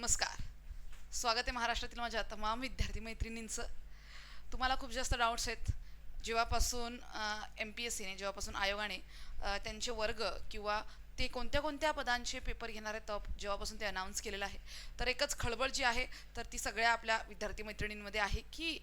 नमस्कार. स्वागत आहे महाराष्ट्रातील माझ्या तमाम विद्यार्थी मैत्रिणींचं. तुम्हाला खूप जास्त डाऊट्स आहेत जेव्हापासून एम पी एस सीने जेव्हापासून आयोगाने त्यांचे वर्ग किंवा ते कोणत्या कोणत्या पदांचे पेपर घेणार आहेत जेव्हापासून ते अनाऊन्स केलेलं आहे. तर एकच खळबळ जी आहे तर ती सगळ्या आपल्या विद्यार्थी मैत्रिणींमध्ये आहे की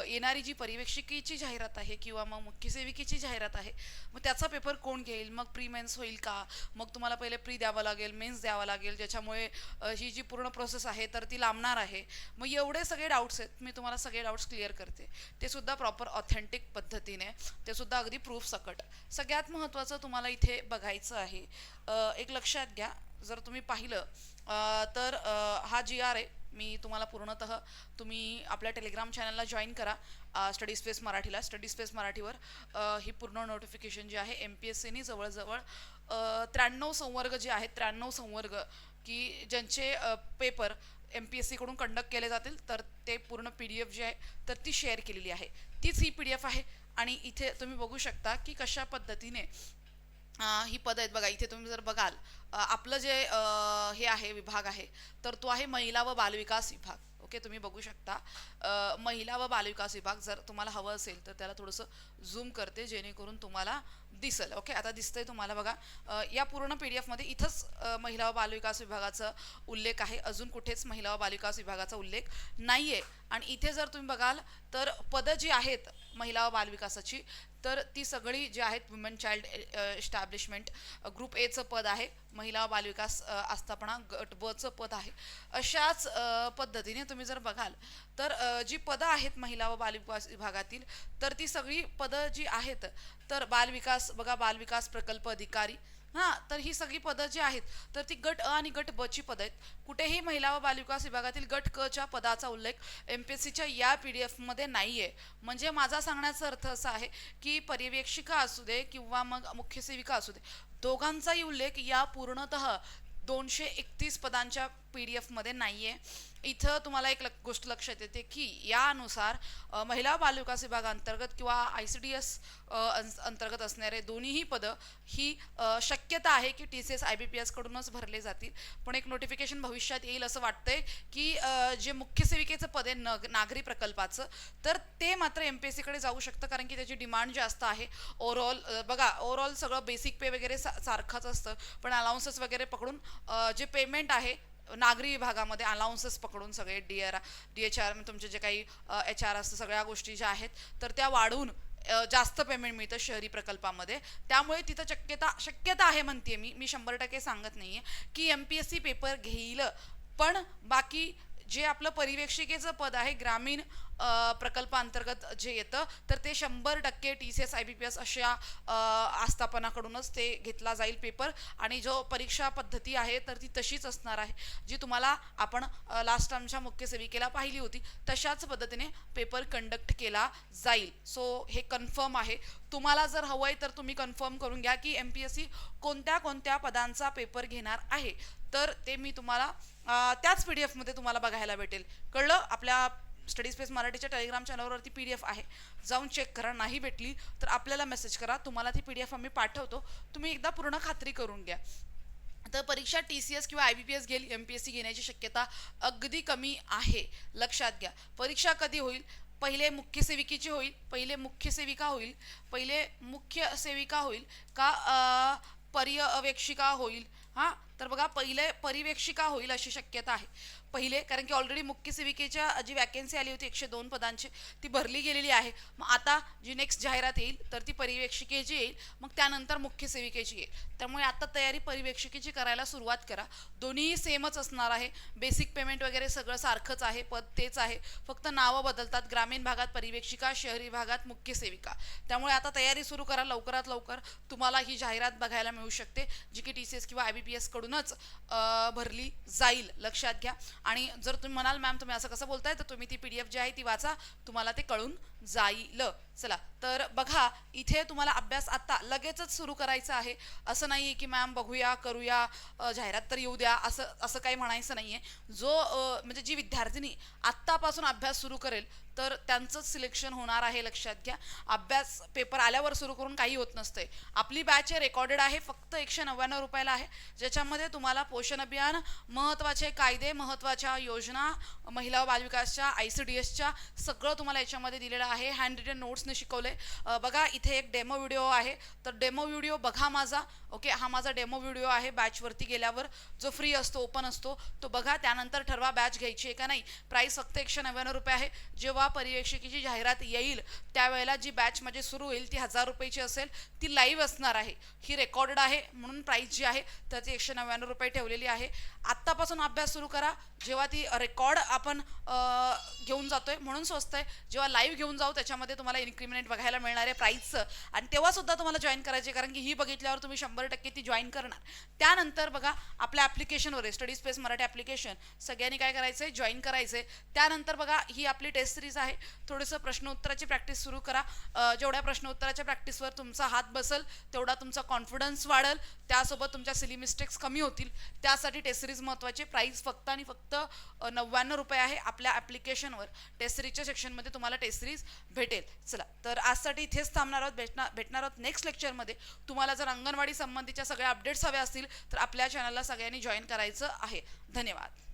येणारी जी पर्यवेक्षिकेची जाहिरात आहे किंवा मग मुख्य सेविकेची जाहिरात आहे, मग त्याचा पेपर कोण घेईल, मग प्री मेन्स होईल का, मग तुम्हाला पहिले प्री द्यावं लागेल, मेन्स द्यावं लागेल, ज्याच्यामुळे ही जी पूर्ण प्रोसेस आहे तर ती लांबणार आहे. मग एवढे सगळे डाऊट्स आहेत, मी तुम्हाला सगळे डाऊट्स क्लिअर करते, ते सुद्धा प्रॉपर ऑथेंटिक पद्धतीने, ते सुद्धा अगदी प्रूफ सकट. सगळ्यात महत्त्वाचं तुम्हाला इथे बघायचं आहे, एक लक्षात घ्या. जर तुम्ही पाहिलं तर हा जी आर आहे मी तुम्हाला पूर्णतः, तुम्ही आपल्या टेलिग्राम चॅनलला जॉईन करा, स्टडी स्पेस मराठीला. स्टडी स्पेस मराठीवर ही पूर्ण नोटिफिकेशन जी आहे एम पी एस सीनी जवळजवळ 93 संवर्ग जे आहेत, 93 संवर्ग की ज्यांचे पेपर एम पी एस सीकडून कंडक्ट केले जातील, तर ते पूर्ण पी डी एफ जी आहे तर ती शेअर केलेली आहे. तीच ही पी डी एफ आहे. आणि इथे तुम्ही बघू शकता की कशा पद्धतीने ही पद आहेत. बघा इथे तुम्ही जर बघाल, आपलं जे हे आहे विभाग आहे तर तो आहे महिला व बालविकास विभाग. ओके, तुम्ही बघू शकता महिला व बालविकास विभाग. जर तुम्हाला हवं असेल तर त्याला थोडंसं झूम करते जेणेकरून तुम्हाला दिसेल. ओके, आता दिसतंय तुम्हाला बघा. या पूर्ण पी डी एफमध्ये इथंच महिला व बालविकास विभागाचा उल्लेख आहे, अजून कुठेच महिला व बालविकास विभागाचा उल्लेख नाही आहे. आणि इथे जर तुम्ही बघाल तर पदं जी आहेत महिला व बालविकासाची, तर ती सगळी जी आहेत वुमेन चाइल्ड एस्टॅब्लिशमेंट ग्रुप एचं पद आहे, महिला व बालविकास आस्थापना गट बचं पद आहे. अशाच पद्धतीने तुम्ही जर बघाल तर जी पदं आहेत महिला व बालविकास विभागातील, तर ती सगळी पदं जी आहेत तर बालविकास बघा, बालविकास प्रकल्प अधिकारी, हां, तर ही सगळी पदं जी आहेत तर ती गट अ आणि गट ब ची पदं आहेत. कुठेही महिला व बालविकास विभागातील गट क च्या पदाचा उल्लेख एम पी एस सीच्या या पी डी एफमध्ये नाही आहे. म्हणजे माझा सांगण्याचा अर्थ असा आहे की पर्यवेक्षिका असू दे किंवा मग मुख्य सेविका असू दे, दोघांचाही उल्लेख या पूर्णतः 231 पदांच्या पी डी एफमध्ये नाही आहे. इथं तुम्हाला एक गोष्ट लक्षात येते की यानुसार महिला बालविकास विभागाअंतर्गत किंवा आय सी डी एस अंतर्गत असणारे दोन्हीही पदं ही शक्यता आहे की टी सी एस आय बी पी एसकडूनच भरले जातील. पण एक नोटिफिकेशन भविष्यात येईल असं वाटतंय की जे मुख्य सेविकेचं पद आहे नागरी प्रकल्पाचं, तर ते मात्र एम पी एस सीकडे जाऊ शकतं, कारण की त्याची डिमांड जास्त आहे. ओव्हरऑल बघा, ओव्हरऑल सगळं बेसिक पे वगैरे सारखंच असतं, पण अलाउन्सेस वगैरे पकडून जे पेमेंट आहे नागरी विभागामध्ये अलाउन्सेस पकडून सगळे डी एच आर तुमचे जे काही एच आर असतं, सगळ्या गोष्टी ज्या आहेत तर त्या वाढून जास्त पेमेंट मिळतं शहरी प्रकल्पामध्ये. त्यामुळे तिथं शक्यता आहे म्हणते मी 100% सांगत नाही आहे की M P S C paper घेईल. पण बाकी जे आपलं परिवेक्षिकेचं पद आहे ग्रामीण प्रकल्पाअंतर्गत जे येतं, तर ते 100% T C S I B P S अशा आस्थापनाकडूनच ते घेतला जाईल पेपर. आणि जो परीक्षा पद्धती आहे तर ती तशीच असणार आहे जी तुम्हाला आपण लास्ट टाइमच्या मुख्य सेविकेला पाहिली होती, तशाच पद्धतीने पेपर कंडक्ट केला जाईल. सो हे कन्फर्म आहे. तुम्हाला जर हवं आहे तर तुम्ही कन्फर्म करून घ्या की एम पी एस सी कोणत्या कोणत्या पदांचा पेपर घेणार आहे, तर ते मी तुम्हाला त्याच पी डी एफमध्ये तुम्हाला बघायला भेटेल. कळलं? आपल्या स्टडी स्पेस मराठीच्या टेलिग्राम चॅनलवरती पी डी एफ आहे, जाऊन चेक करा. नाही भेटली तर आपल्याला मेसेज करा, तुम्हाला ती पी डी एफ आम्ही पाठवतो. तुम्ही एकदा पूर्ण खात्री करून घ्या. तर परीक्षा टी सी एस किंवा आय बी पी एस घेईल, एम पी एस सी घेण्याची शक्यता अगदी कमी आहे. लक्षात घ्या. परीक्षा कधी होईल? पहिले मुख्य सेविकेची होईल, पहिले मुख्य सेविका होईल, पहिले मुख्य सेविका होईल का पर्यवेक्षिका होईल? हां, तर बघा, पहिले परिवेक्षिका होईल अशी शक्यता आहे पहिले, कारण की ऑलरेडी मुख्य सेविकेच्या जी वॅकेन्सी आली होती 102 पदांची ती भरली गेलेली आहे. मग आता जी नेक्स्ट जाहिरात येईल तर ती परिवेक्षिकेची येईल, मग त्यानंतर मुख्य सेविकेची येईल. त्यामुळे आता तयारी परिवेक्षिकेची करायला सुरुवात करा. दोन्हीही सेमच असणार आहे, बेसिक पेमेंट वगैरे सगळं सारखंच आहे, पद तेच आहे, फक्त नावं बदलतात. ग्रामीण भागात परिवेक्षिका, शहरी भागात मुख्य सेविका. त्यामुळे आता तयारी सुरू करा. लवकरात लवकर तुम्हाला ही जाहिरात बघायला मिळू शकते, जी की टी सी एस किंवा आय बी पी एसकडूनच भरली जाईल. लक्षात घ्या. आणि जर तुम्ही म्हणाल मॅम तुम्ही असं कसं बोलताय, तर तुम्ही ती पी डी एफ जी आहे ती वाचा, तुम्हाला ते कळून जाईल. चला, तर बघा, इथे तुम्हाला अभ्यास आता लगेचच सुरू करायचा आहे. असं नाही आहे की मॅम बघूया करूया जाहिरात तर येऊ द्या, असं काही म्हणायचं नाही आहे. जो म्हणजे जी विद्यार्थिनी आत्तापासून अभ्यास सुरू करेल तर त्यांचंच सिलेक्शन होणार आहे, लक्षात घ्या. अभ्यास पेपर आल्यावर सुरू करून काही होत नसते. आपली बॅच रेकॉर्डेड आहे, फक्त 199 रुपयाला आहे, ज्याच्यामध्ये तुम्हाला पोषण अभियान, महत्त्वाचे कायदे, महत्त्वाच्या योजना, महिला व बालविकासच्या, ICDSच्या सगळं तुम्हाला याच्यामध्ये दिलेलं आहे. हँड रिटन नोट्सने शिकवले. बघा इथे एक डेमो व्हिडिओ आहे, तर डेमो व्हिडिओ बघा माझा. ओके, हा माझा डेमो व्हिडिओ आहे. बॅचवरती गेल्यावर जो फ्री असतो, ओपन असतो, तो बघा. त्यानंतर ठरवा बॅच घ्यायची आहे का नाही. प्राईस फक्त 199 रुपये आहे. जेव्हा पर्यवेक्षकीची जाहिरात येईल त्यावेळेला जी बॅच माझी सुरू होईल ती 1000 रुपयाची असेल. ती लाईव्ह असणार आहे, ही रेकॉर्डेड आहे, म्हणून प्राईस जी आहे तर ती 199 रुपये ठेवलेली आहे. आत्तापासून अभ्यास सुरू करा. जेव्हा ती रेकॉर्ड आपण घेऊन जातोय म्हणून स्वस्त आहे. जेव्हा लाईव्ह घेऊन जाऊ त्याच्यामध्ये तुम्हाला इन्क्रीमेंट बघायला मिळणार आहे प्राईसचं, आणि तेव्हा सुद्धा तुम्हाला जॉईन करायचे, कारण की ही बघितल्यावर तुम्ही 100% ती जॉईन करणार. त्यानंतर बघा आपल्या ॲप्लिकेशनवर आहे, स्टडी स्पेस मराठी ॲप्लिकेशन, सगळ्यांनी काय करायचं आहे, जॉईन करायचं आहे. त्यानंतर बघा ही आपली टेस्ट सिरीज आहे. थोडंसं प्रश्न उत्तराची प्रॅक्टिस सुरू करा. जेवढ्या प्रश्न उत्तराच्या प्रॅक्टिसवर तुमचा हात बसेल तेवढा तुमचा कॉन्फिडन्स वाढेल, त्यासोबत तुमच्या सिली मिस्टेक्स कमी होतील. त्यासाठी टेस्ट सिरीज महत्त्वाची. प्राईस फक्त आणि फक्त 99 रुपये आहे. आपल्या ॲप्लिकेशनवर टेस्ट सिरीजच्या सेक्शनमध्ये तुम्हाला टेस्ट सिरीज भेटेल. चला तर आजसाठी इथेच थांबणार आहोत. भेटणार आहोत नेक्स्ट लेक्चरमध्ये. तुम्हाला जर अंगणवाडी संबंधीच्या सगळ्या अपडेट्स हव्या असतील तर आपल्या चॅनलला सगळ्यांनी जॉईन करायचं आहे. धन्यवाद.